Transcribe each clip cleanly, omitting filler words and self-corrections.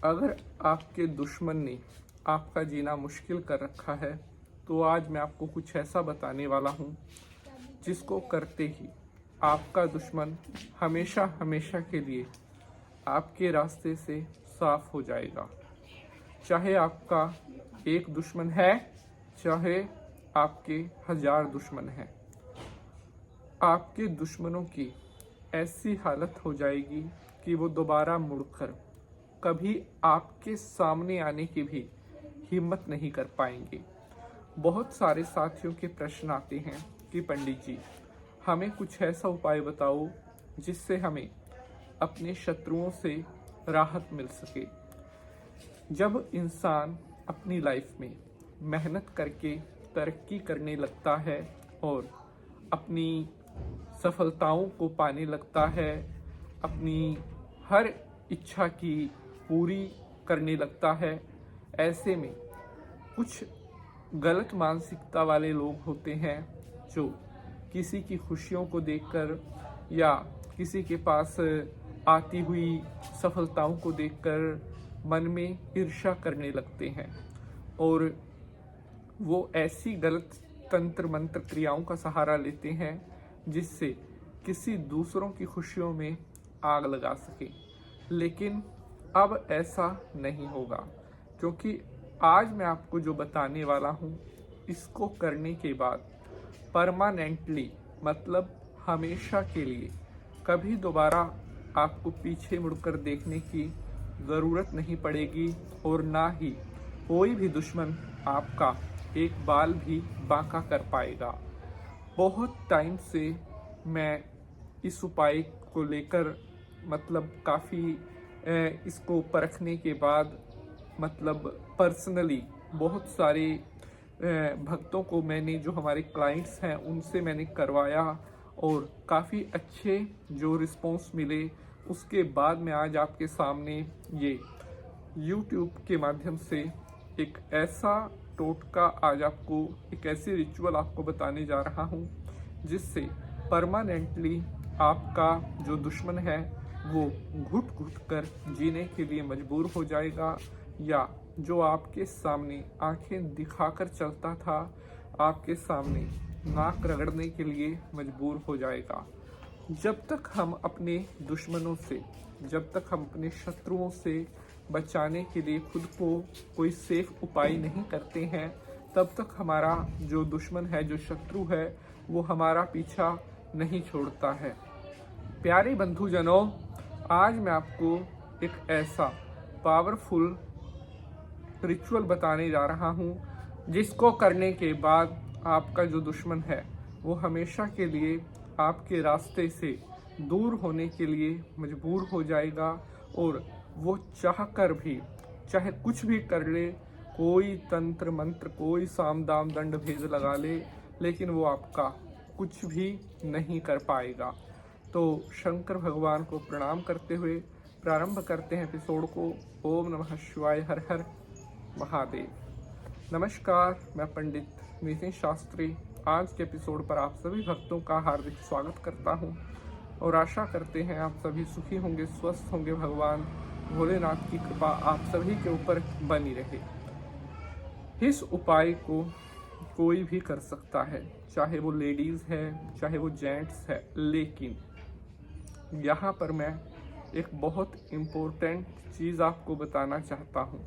अगर आपके दुश्मन ने आपका जीना मुश्किल कर रखा है तो आज मैं आपको कुछ ऐसा बताने वाला हूँ जिसको करते ही आपका दुश्मन हमेशा हमेशा के लिए आपके रास्ते से साफ हो जाएगा। चाहे आपका एक दुश्मन है, चाहे आपके 1000 दुश्मन हैं, आपके दुश्मनों की ऐसी हालत हो जाएगी कि वो दोबारा मुड़कर कभी आपके सामने आने की भी हिम्मत नहीं कर पाएंगे। बहुत सारे साथियों के प्रश्न आते हैं कि पंडित जी, हमें कुछ ऐसा उपाय बताओ जिससे हमें अपने शत्रुओं से राहत मिल सके। जब इंसान अपनी लाइफ में मेहनत करके तरक्की करने लगता है और अपनी सफलताओं को पाने लगता है, अपनी हर इच्छा की पूरी करने लगता है, ऐसे में कुछ गलत मानसिकता वाले लोग होते हैं जो किसी की खुशियों को देखकर या किसी के पास आती हुई सफलताओं को देखकर मन में ईर्ष्या करने लगते हैं और वो ऐसी गलत तंत्र मंत्र क्रियाओं का सहारा लेते हैं जिससे किसी दूसरों की खुशियों में आग लगा सके। लेकिन अब ऐसा नहीं होगा, क्योंकि आज मैं आपको जो बताने वाला हूँ इसको करने के बाद परमानेंटली, मतलब हमेशा के लिए कभी दोबारा आपको पीछे मुड़कर देखने की ज़रूरत नहीं पड़ेगी और ना ही कोई भी दुश्मन आपका एक बाल भी बांका कर पाएगा। बहुत टाइम से मैं इस उपाय को लेकर मतलब काफ़ी इसको परखने के बाद मतलब पर्सनली बहुत सारे भक्तों को मैंने, जो हमारे क्लाइंट्स हैं, उनसे मैंने करवाया और काफ़ी अच्छे जो रिस्पॉन्स मिले, उसके बाद मैं आज आपके सामने ये YouTube के माध्यम से एक ऐसा टोटका, आज आपको एक ऐसी रिचुअल आपको बताने जा रहा हूँ जिससे परमानेंटली आपका जो दुश्मन है वो घुट घुट कर जीने के लिए मजबूर हो जाएगा, या जो आपके सामने आंखें दिखाकर चलता था आपके सामने नाक रगड़ने के लिए मजबूर हो जाएगा। जब तक हम अपने दुश्मनों से, जब तक हम अपने शत्रुओं से बचाने के लिए खुद को कोई सेफ उपाय नहीं करते हैं, तब तक हमारा जो दुश्मन है, जो शत्रु है, वो हमारा पीछा नहीं छोड़ता है। प्यारे बंधुजनों, आज मैं आपको एक ऐसा पावरफुल रिचुअल बताने जा रहा हूँ जिसको करने के बाद आपका जो दुश्मन है वो हमेशा के लिए आपके रास्ते से दूर होने के लिए मजबूर हो जाएगा और वो चाह कर भी, चाहे कुछ भी कर ले, कोई तंत्र मंत्र, कोई साम दाम दंड भेद लगा ले, लेकिन वो आपका कुछ भी नहीं कर पाएगा। तो शंकर भगवान को प्रणाम करते हुए प्रारंभ करते हैं एपिसोड को। ओम नमः शिवाय, हर हर महादेव। नमस्कार, मैं पंडित नितिन शास्त्री आज के एपिसोड पर आप सभी भक्तों का हार्दिक स्वागत करता हूं और आशा करते हैं आप सभी सुखी होंगे, स्वस्थ होंगे। भगवान भोलेनाथ की कृपा आप सभी के ऊपर बनी रहे। इस उपाय को कोई भी कर सकता है, चाहे वो लेडीज़ है, चाहे वो जेंट्स है, लेकिन यहाँ पर मैं एक बहुत इम्पोर्टेंट चीज़ आपको बताना चाहता हूँ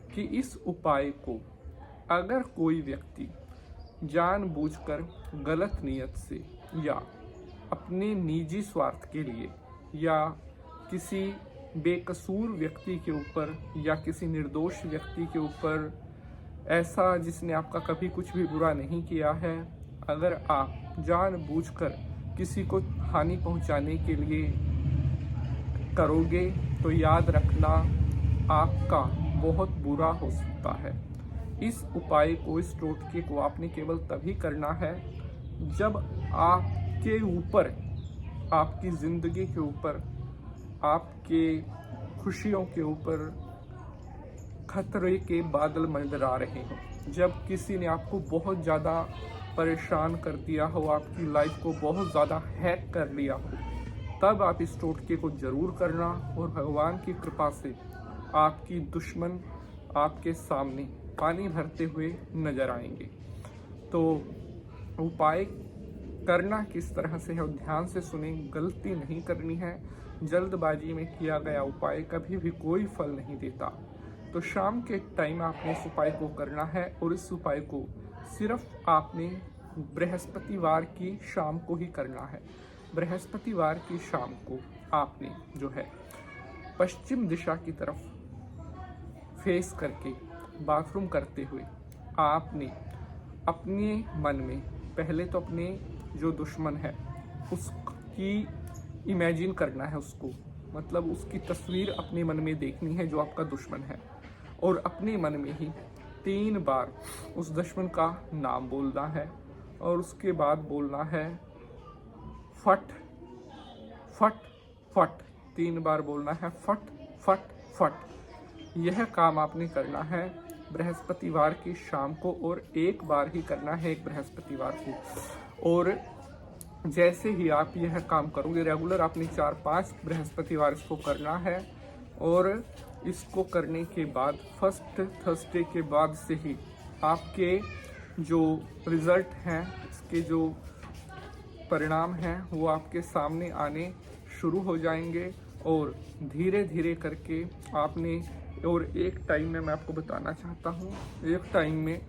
कि इस उपाय को अगर कोई व्यक्ति जानबूझकर गलत नियत से या अपने निजी स्वार्थ के लिए या किसी बेकसूर व्यक्ति के ऊपर या किसी निर्दोष व्यक्ति के ऊपर, ऐसा जिसने आपका कभी कुछ भी बुरा नहीं किया है, अगर आप जानबूझकर किसी को हानि पहुंचाने के लिए करोगे तो याद रखना आपका बहुत बुरा हो सकता है। इस उपाय को, इस टोटके को आपने केवल तभी करना है जब आपके ऊपर, आपकी ज़िंदगी के ऊपर, आपके खुशियों के ऊपर खतरे के बादल मंडरा रहे हों, जब किसी ने आपको बहुत ज़्यादा परेशान कर दिया हो, आपकी लाइफ को बहुत ज़्यादा हैक कर लिया हो, तब आप इस टोटके को ज़रूर करना और भगवान की कृपा से आपकी दुश्मन आपके सामने पानी भरते हुए नजर आएंगे। तो उपाय करना किस तरह से है, ध्यान से सुने, गलती नहीं करनी है। जल्दबाजी में किया गया उपाय कभी भी कोई फल नहीं देता। तो शाम के टाइम आपने इस उपाय को करना है, और इस उपाय को सिर्फ आपने बृहस्पतिवार की शाम को ही करना है। बृहस्पतिवार की शाम को आपने जो है पश्चिम दिशा की तरफ फेस करके बाथरूम करते हुए आपने अपने मन में पहले तो अपने जो दुश्मन है उसकी इमेजिन करना है, उसको मतलब उसकी तस्वीर अपने मन में देखनी है जो आपका दुश्मन है, और अपने मन में ही 3 बार उस दुश्मन का नाम बोलना है, और उसके बाद बोलना है फट फट फट। 3 बार बोलना है फट फट फट। यह काम आपने करना है बृहस्पतिवार की शाम को, और एक बार ही करना है, एक बृहस्पतिवार को। और जैसे ही आप यह काम करोगे रेगुलर, आपने 4-5 बृहस्पतिवार इसको करना है, और इसको करने के बाद फर्स्ट थर्सडे के बाद से ही आपके जो रिजल्ट हैं, इसके जो परिणाम हैं वो आपके सामने आने शुरू हो जाएंगे। और धीरे धीरे करके आपने, और एक टाइम में मैं आपको बताना चाहता हूँ, एक टाइम में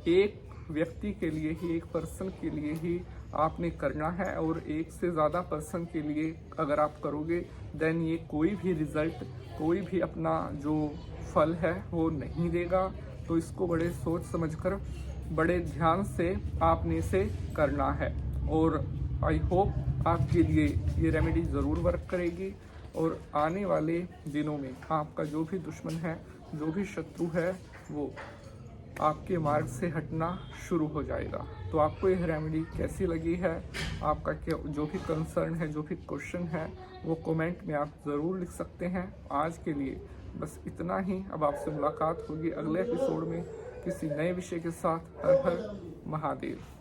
एक व्यक्ति के लिए ही, एक पर्सन के लिए ही आपने करना है, और एक से ज़्यादा पर्सन के लिए अगर आप करोगे देन ये कोई भी रिज़ल्ट, कोई भी अपना जो फल है वो नहीं देगा। तो इसको बड़े सोच समझकर, बड़े ध्यान से आपने इसे करना है, और आई होप आपके लिए ये रेमेडी ज़रूर वर्क करेगी, और आने वाले दिनों में आपका जो भी दुश्मन है, जो भी शत्रु है, वो आपके मार्ग से हटना शुरू हो जाएगा। तो आपको यह रेमेडी कैसी लगी है, आपका क्या जो भी कंसर्न है, जो भी क्वेश्चन है, वो कमेंट में आप ज़रूर लिख सकते हैं। आज के लिए बस इतना ही। अब आपसे मुलाकात होगी अगले एपिसोड में किसी नए विषय के साथ। हर हर महादेव।